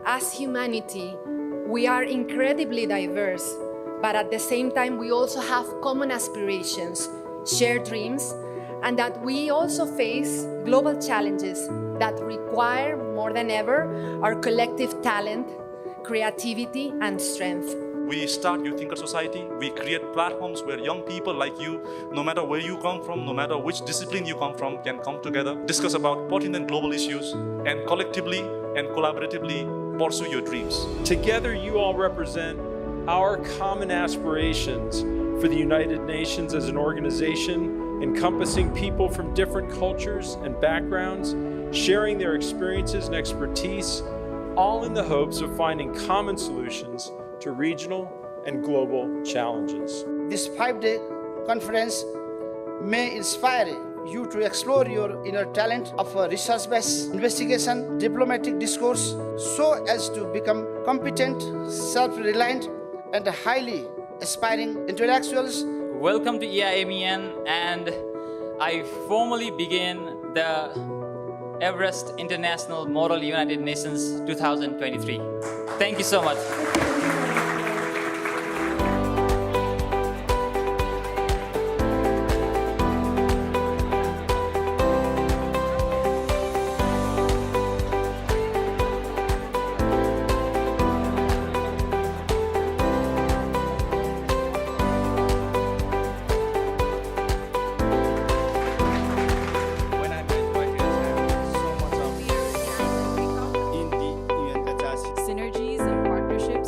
As humanity, we are incredibly diverse, but at the same time, we also have common aspirations, shared dreams, and that we also face global challenges that require more than ever our collective talent, creativity, and strength. We start Youth Thinker Society. We create platforms where young people like you, no matter where you come from, no matter which discipline you come from, can come together, discuss about pertinent global issues, and collectively and collaboratively pursue your dreams. Together, you all represent our common aspirations for the United Nations as an organization encompassing people from different cultures and backgrounds, sharing their experiences and expertise, all in the hopes of finding common solutions to regional and global challenges. This 5-day conference may inspire you to explore your inner talent of research-based investigation, diplomatic discourse, so as to become competent, self-reliant, and highly aspiring intellectuals. Welcome to EIMUN, and I formally begin the Everest International Model United Nations 2023. Thank you so much.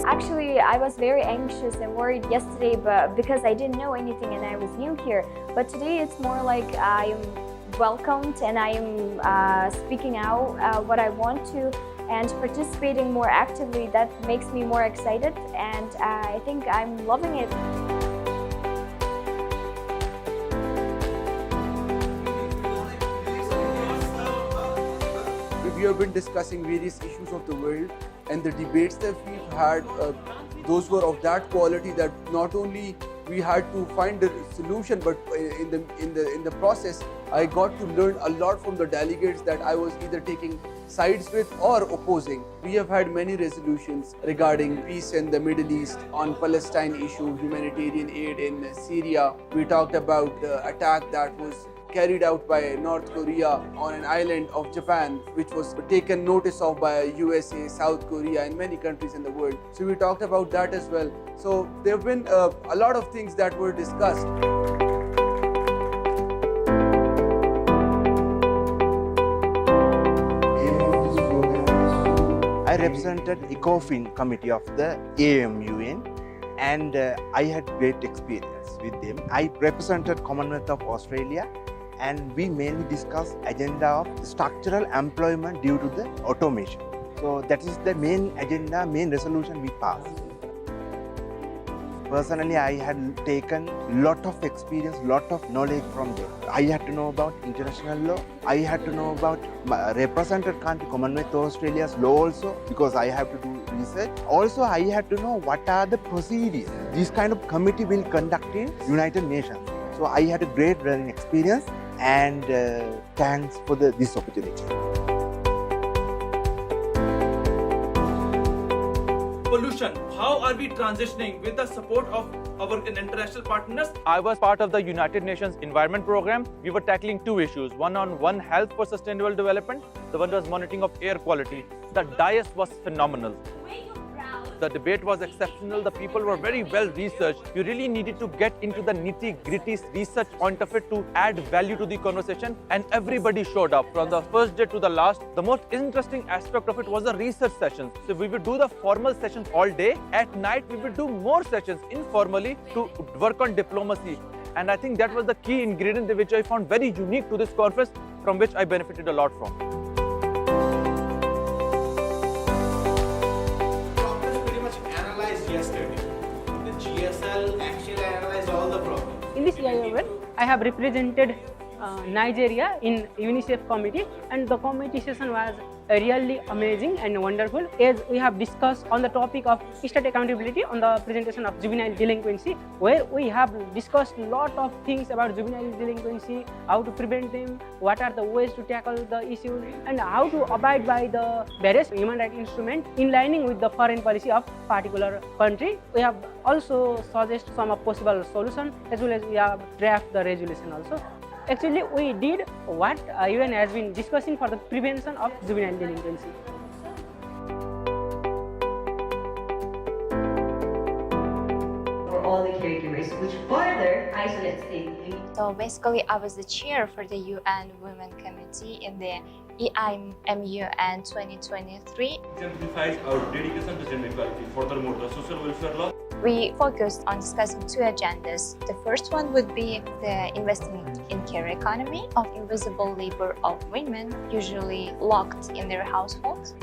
Actually, I was very anxious and worried yesterday, but because I didn't know anything and I was new here. But today it's more like I am welcomed and I am speaking out what I want to and participating more actively. That makes me more excited, and I think I'm loving it. We have been discussing various issues of the world, and the debates that we've had, those were of that quality that not only we had to find a solution, but in the process, I got to learn a lot from the delegates that I was either taking sides with or opposing. We have had many resolutions regarding peace in the Middle East, on Palestine issue, humanitarian aid in Syria. We talked about the attack that was carried out by North Korea on an island of Japan, which was taken notice of by USA, South Korea, and many countries in the world. So we talked about that as well. So there have been a lot of things that were discussed. I represented ECOFIN committee of the EIMUN, and I had great experience with them. I represented Commonwealth of Australia, and we mainly discussed agenda of structural employment due to the automation. So that is the main agenda, main resolution we passed. Personally, I had taken lot of experience, lot of knowledge from them. I had to know about international law. I had to know about represented country, Commonwealth of Australia's law also, because I have to do research. Also, I had to know what are the procedures this kind of committee will conduct in United Nations. So I had a great learning experience, and thanks for this opportunity. Pollution. How are we transitioning with the support of our international partners? I was part of the United Nations Environment Program. We were tackling two issues. One health for sustainable development. The one was monitoring of air quality. The dais was phenomenal. The debate was exceptional. The people were very well researched. You really needed to get into the nitty-gritty research point of it to add value to the conversation, and everybody showed up from the first day to the last. The most interesting aspect of it was the research sessions. So we would do the formal sessions all day. At night, we would do more sessions informally to work on diplomacy. And I think that was the key ingredient which I found very unique to this conference, from which I benefited a lot from. Yesterday, the GSL actually analyzed all the problems. In this EIMUN, I have represented Nigeria in UNICEF committee, and the committee session was really amazing and wonderful, as we have discussed on the topic of state accountability on the presentation of juvenile delinquency, where we have discussed a lot of things about juvenile delinquency, how to prevent them, what are the ways to tackle the issues, and how to abide by the various human rights instruments in lining with the foreign policy of particular country. We have also suggested some of possible solutions, as well as we have draft the resolution also. Actually, we did what UN has been discussing for the prevention of juvenile delinquency. For all the caregivers, which further isolates the elite. So basically, I was the chair for the UN Women Committee in the EIMUN 2023. Exemplifies our dedication to gender equality. Furthermore, the social welfare law. We focused on discussing two agendas. The first one would be the investing in care economy of invisible labor of women, usually locked in their households.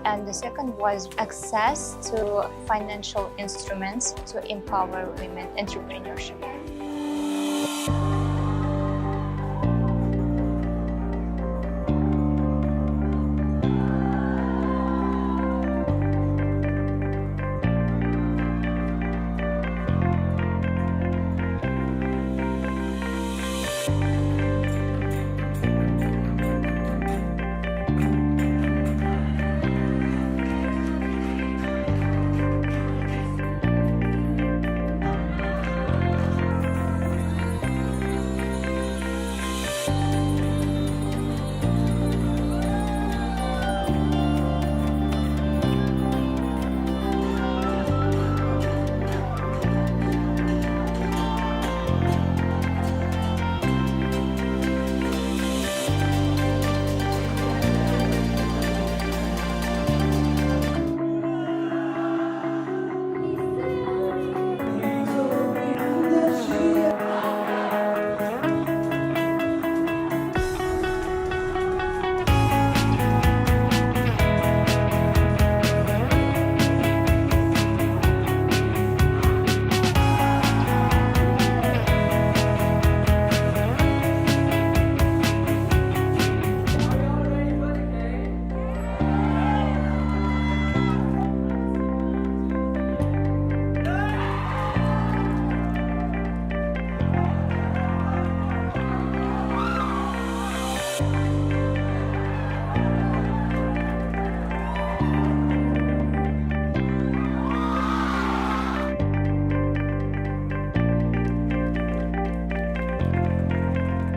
And the second was access to financial instruments to empower women entrepreneurship.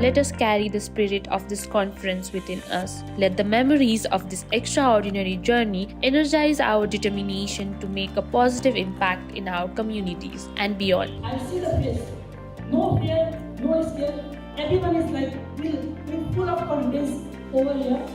Let us carry the spirit of this conference within us. Let the memories of this extraordinary journey energize our determination to make a positive impact in our communities and beyond. I see the face. No fear, no scare. Everyone is like full of confidence over here.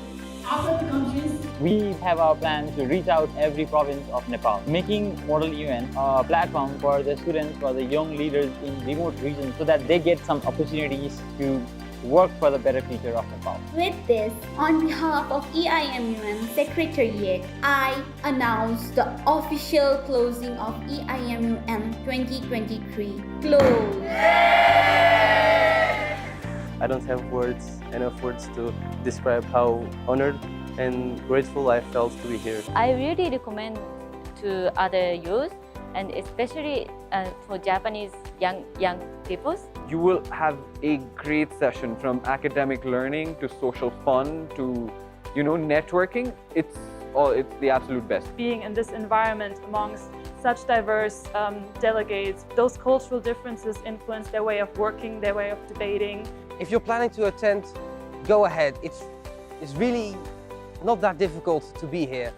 After the countries, We have our plan to reach out every province of Nepal, making Model UN a platform for the students, for the young leaders in remote regions, so that they get some opportunities to work for the better future of Nepal. With this, on behalf of EIMUN Secretariat, I announce the official closing of EIMUN 2023. Close! I don't have enough words to describe how honored and grateful I felt to be here. I really recommend to other youth, and especially for Japanese young people. You will have a great session, from academic learning to social fun to networking. It's the absolute best. Being in this environment amongst such diverse delegates, those cultural differences influence their way of working, their way of debating. If you're planning to attend, go ahead. It's really not that difficult to be here.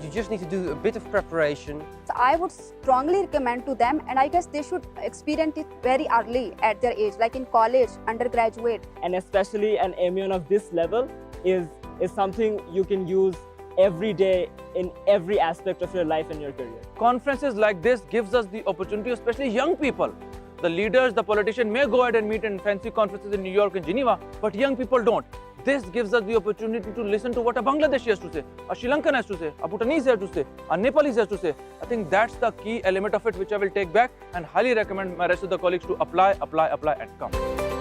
You just need to do a bit of preparation. So I would strongly recommend to them, and I guess they should experience it very early at their age, like in college, undergraduate. And especially an EIMUN of this level is something you can use every day in every aspect of your life and your career. Conferences like this gives us the opportunity, especially young people. The leaders, the politicians may go ahead and meet in fancy conferences in New York and Geneva, but young people don't. This gives us the opportunity to listen to what a Bangladeshi has to say, a Sri Lankan has to say, a Bhutanese has to say, a Nepalese has to say. I think that's the key element of it, which I will take back and highly recommend my rest of the colleagues to apply and come.